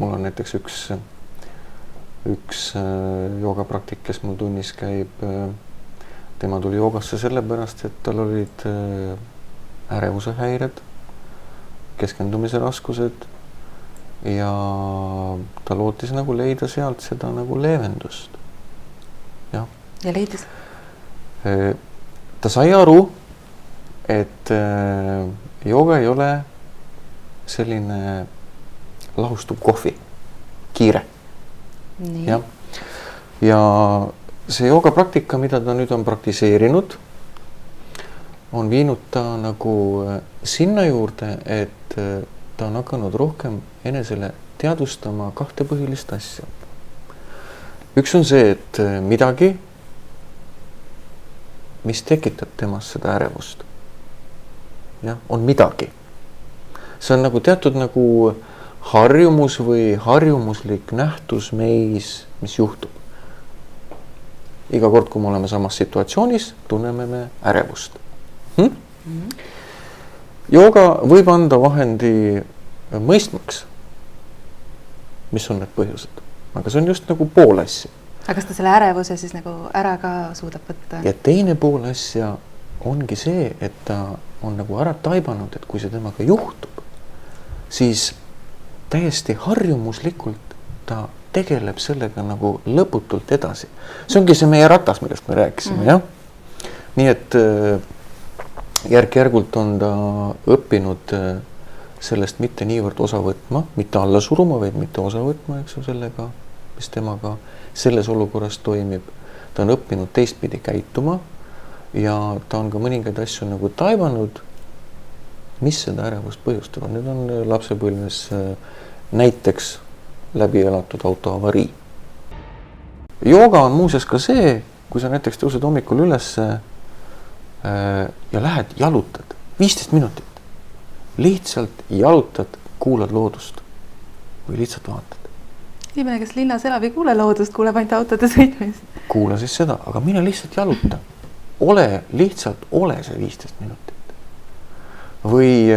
mul on näiteks üks joogapraktik, kes mul tunnis käib, tema tuli joogasse sellepärast, et tal olid ärevuse häired, keskendumise raskused ja ta lootis nagu leida sealt seda nagu leevendust. Ja leidis? Ta sai aru, et jooga ei ole selline lahustuv kohvi, kiire. Ja see joogapraktika, mida ta nüüd on praktiseerinud, on viinud ta nagu sinna juurde, et ta on hakanud rohkem enesele teadvustama kahte põhilist asja. Üks on see, et midagi, mis tekitab temas seda ärevust, on midagi. See on nagu teatud nagu harjumus või harjumuslik nähtus meis, mis juhtub. Iga kord, kui me oleme samas situatsioonis, tunneme me ärevust. Jooga võib anda vahendi mõistmaks, mis on need põhjused. Aga see on just nagu pool asja. Aga kas ta selle ärevuse siis nagu ära ka suudab võtta? Ja teine pool asja ongi see, et ta on nagu ära taibanud, et kui see temaga juhtub, siis täiesti harjumuslikult ta tegeleb sellega nagu lõputult edasi. See ongi see meie ratas, millest me rääkisime, jah? Nii et järk-järgult on ta õppinud sellest mitte niivõrd osa võtma, mitte alla suruma, vaid mitte osa võtma, eks ju, sellega, mis temaga selles olukorras toimib. Ta on õppinud teistpidi käituma ja ta on ka mõningaid asju nagu taibanud, mis seda ärevust põhjustavad. Need on lapsepõlves näiteks läbi elatud autoavarii. Jooga on muuseas ka see, kui sa näiteks tõused hommikul üles ja lähed jalutad 15 minutit. Lihtsalt jalutad, kuulad loodust või lihtsalt vaatad. Inimene, kes linnas elab, ei kuule loodust, kuuleb ainult autode sõitmist. Kuula siis seda, aga mine lihtsalt jaluta. Lihtsalt ole see 15 minutit. Või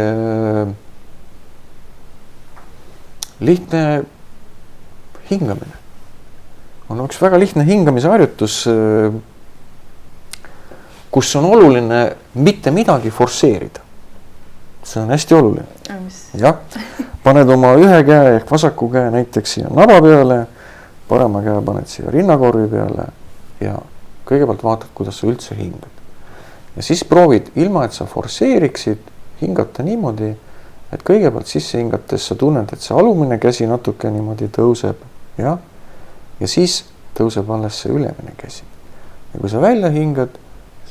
lihtne hingamine. On üks väga lihtne hingamise harjutus, kus on oluline mitte midagi forsseerida. See on hästi oluline. Jah, paned oma ühe käe ehk vasaku käe näiteks siia naba peale, parema käe paned siia rinnakorvi peale ja kõigepealt vaatad, kuidas sa üldse hingad. Ja siis proovid, ilma et sa forsseeriksid, hingata niimoodi, et kõigepealt sisse hingates sa tunned, et see alumine käsi natuke niimoodi tõuseb, ja siis tõuseb alles see ülemine käsi. Ja kui sa välja hingad,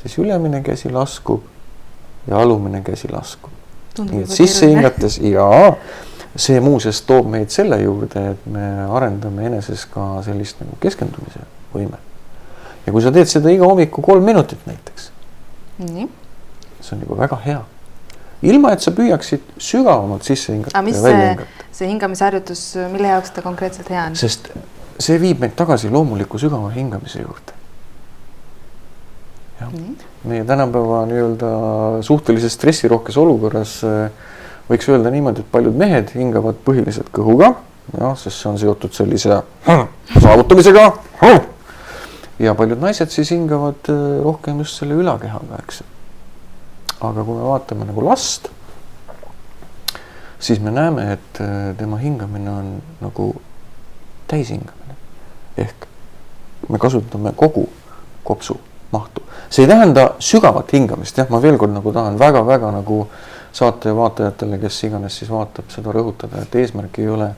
siis ülemine käsi laskub ja alumine käsi laskub. Nii et sisse hingates ja see muuseas toob meid selle juurde, et me arendame eneses ka sellist nagu keskendumise võime. Ja kui sa teed seda iga hommiku 3 minutit näiteks, see on juba väga hea. Ilma, et sa püüaksid sügavamalt sisse hingata ja välja hingata. See hingamisharjutus, mille jaoks ta konkreetselt hea on? Sest see viib meid tagasi loomuliku sügava hingamise juurde. Ja. Meie tänapäeva nii-öelda suhteliselt stressirohkes olukorras võiks öelda niimoodi, et paljud mehed hingavad põhiliselt kõhuga, sest see on seotud sellise saavutamisega. Ja paljud naised siis hingavad rohkem just selle ülakehaga, eks. Aga kui me vaatame nagu last, siis me näeme, et tema hingamine on nagu täishingamine. Ehk me kasutame kogu kopsu mahtu. See ei tähenda sügavat hingamist, ma veel kord nagu tahan väga-väga nagu saate vaatajatele, kes iganes siis vaatab seda rõhutada, et eesmärk ei ole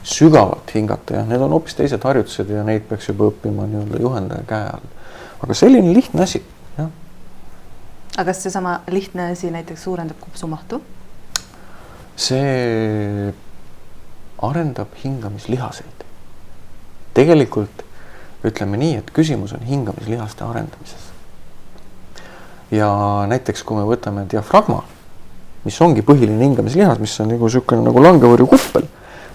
sügavalt hingata, need on hoopis teised harjutused ja neid peaks juba õppima nii-öelda juhendaja käe all. Aga selline lihtne asi, jah. Aga kas see sama lihtne asi näiteks suurendab kopsumahtu? See arendab hingamislihaseid. Tegelikult ütleme nii, et küsimus on hingamislihaste arendamises. Ja näiteks kui me võtame diafragma, mis ongi põhiline hingamislihas, mis on nagu langevõrju kuppel,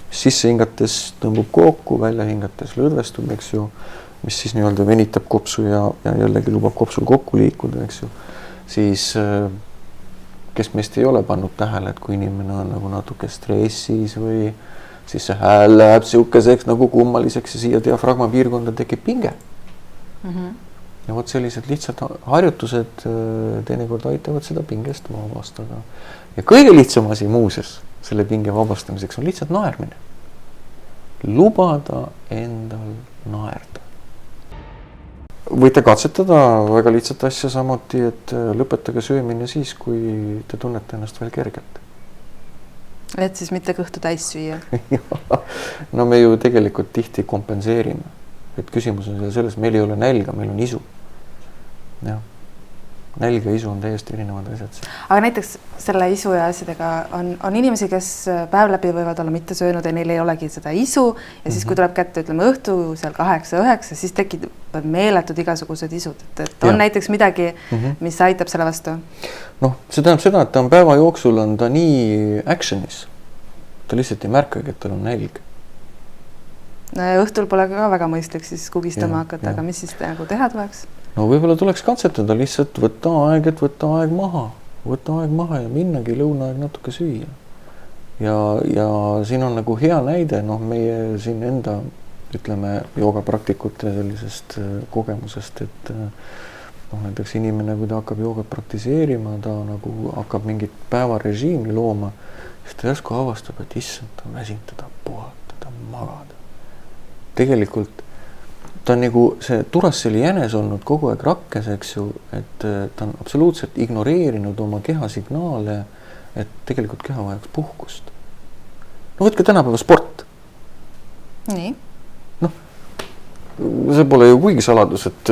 mis sisse hingates tõmbub kokku, välja hingates lõdvestub, eks ju, mis siis nii-öelda venitab kopsu ja jällegi lubab kopsul kokku liikuda, eks ju, siis kes meist ei ole pannud tähele, et kui inimene on nagu natuke stressis või siis see hääl läheb siukeseks nagu kummaliseks ja siia diafragma piirkonda tekib pinge. Ja vot sellised lihtsalt harjutused teinekord aitavad seda pingest vabastada. Ja kõige lihtsam asi muuses selle pinge vabastamiseks on lihtsalt naermine. Lubada endal naerda. Võite katsetada väga lihtsat asja samuti, et lõpetage söömine siis, kui te tunnete ennast veel kergelt. Et siis mitte kõhtu täis süüa. No me ju tegelikult tihti kompenseerime. Et küsimus on selles, meil ei ole nälga, meil on isu. Ja. Nälg ja isu on täiesti erinevad asjad. Aga näiteks selle isu ja asjadega on inimesi, kes päev läbi võivad olla mitte söönud ja neil ei olegi seda isu ja siis kui tuleb kätte, ütleme õhtu seal 8-9, siis tekivad meeletud igasugused isud. Et on näiteks midagi, mis aitab selle vastu? Noh, see tähendab seda, et ta on päeva jooksul on ta nii actionis. Ta lihtsalt ei märkagi, et tal on nälg. No ja õhtul pole ka väga mõistlik siis kugistama hakata, aga mis siis nagu teha tuleks? No võib-olla tuleks katsetada lihtsalt võtta aeg maha ja minnagi lõunaaeg natuke süüa. Ja siin on nagu hea näide, noh meie siin enda, ütleme, joogapraktikute sellisest kogemusest, et näiteks inimene, kui ta hakkab joogat praktiseerima, ta nagu hakkab mingit päevarežiimi looma, siis ta järsku avastab, et issand, ta väsinud, teda puhata, ta magada. Tegelikult ta on nagu see Duracell'i jänes olnud kogu aeg rakkes, eks ju, et ta on absoluutselt ignoreerinud oma keha signaale, et tegelikult keha vajaks puhkust. No võtke tänapäeva sport. Nii. Noh, see pole ju kuigi saladus, et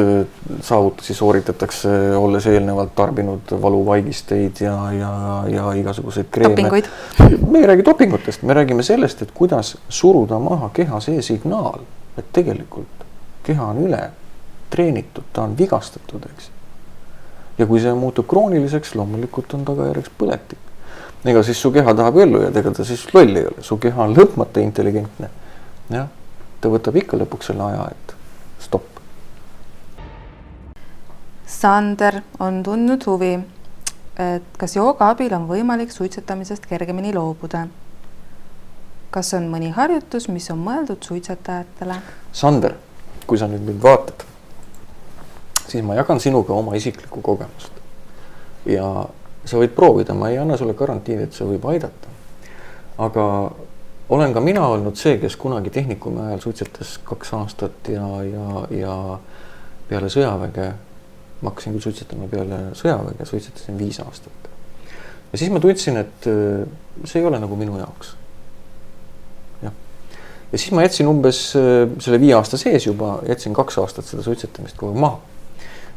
saavutusi sooritatakse, olles eelnevalt tarbinud valuvaigisteid ja igasuguseid kreeme. Dopinguid. Me ei räägi dopingutest, me räägime sellest, et kuidas suruda maha keha see signaal, et tegelikult keha on üle treenitud, ta on vigastatud, eks. Ja kui see muutub krooniliseks, loomulikult on tagajärjeks põletik. Ega siis su keha tahab ellu ja ega ta siis loll ei ole. Su keha on lõpmata intelligentne. Ja, ta võtab ikka lõpuks selle aja, et stopp. Sander on tundnud huvi, et kas jooga abil on võimalik suitsetamisest kergemini loobuda? Kas on mõni harjutus, mis on mõeldud suitsetajatele? Sander, kui sa nüüd vaatad, siis ma jagan sinuga oma isiklikku kogemust. Ja sa võid proovida, ma ei anna sulle garantiid, et see võib aidata. Aga olen ka mina olnud see, kes kunagi tehnikumi ajal suitsetas 2 aastat ja peale sõjaväge, ma hakkasin küll suitsetama peale sõjaväge, suitsetasin 5 aastat. Ja siis ma tundsin, et see ei ole nagu minu jaoks. Ja siis ma jätsin umbes selle 5 aasta sees juba, jätsin 2 aastat seda suitsetamist kogu maha.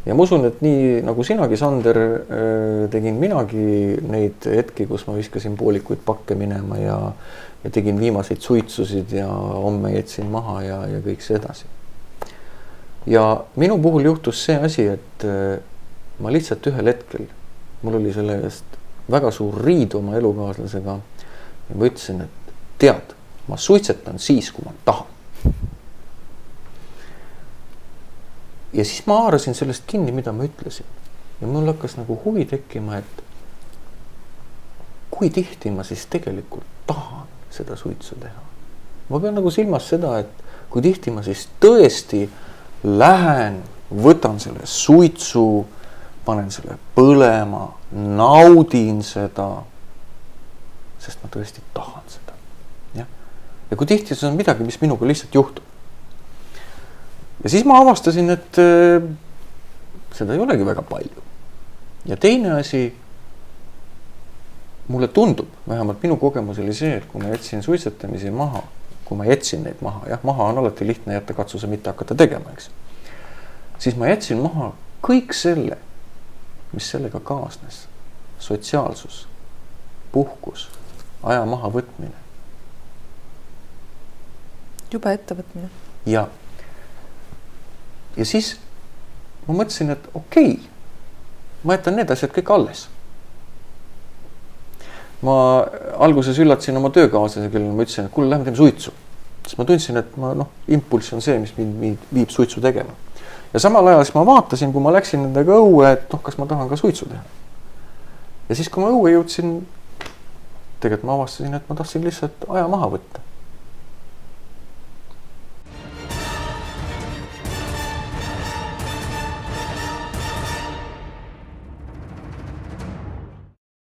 Ja ma usun, et nii nagu sinagi, Sander, tegin minagi neid hetki, kus ma viskasin poolikuid pakke minema ja tegin viimaseid suitsusid ja homme jätsin maha ja kõik see edasi. Ja minu puhul juhtus see asi, et ma lihtsalt ühel hetkel, mul oli selle eest väga suur riid oma elukaaslasega ja ma ütlesin, et tead, ma suitsetan siis, kui ma tahan. Ja siis ma haarasin sellest kinni, mida ma ütlesin. Ja mul hakkas nagu huvi tekkima, et kui tihti ma siis tegelikult tahan seda suitsu teha. Ma pean nagu silmas seda, et kui tihti ma siis tõesti lähen, võtan selle suitsu, panen selle põlema, naudin seda, sest ma tõesti tahan seda. Ja kui tihti see on midagi, mis minuga lihtsalt juhtub. Ja siis ma avastasin, et seda ei olegi väga palju. Ja teine asi, mulle tundub, vähemalt minu kogemus oli see, et kui ma jätsin suitsetamisi maha, kui ma jätsin neid maha, jah, maha on alati lihtne jätta, katsuse mitte hakata tegema, eks. Siis ma jätsin maha kõik selle, mis sellega kaasnes. Sotsiaalsus, puhkus, aja maha võtmine. Juba ettevõtmine. Ja siis ma mõtlesin, et okei, ma jätan need asjad kõik alles. Ma alguses üllatasin oma töökaaslase, kellele ma ütlesin, et kuule, lähme teeme suitsu. Siis ma tundsin, et impulss on see, mis mind viib suitsu tegema. Ja samal ajal siis ma vaatasin, kui ma läksin nendega õue, et kas ma tahan ka suitsu teha. Ja siis, kui ma õue jõudsin, tegelikult ma avastasin, et ma tahtsin lihtsalt aja maha võtta.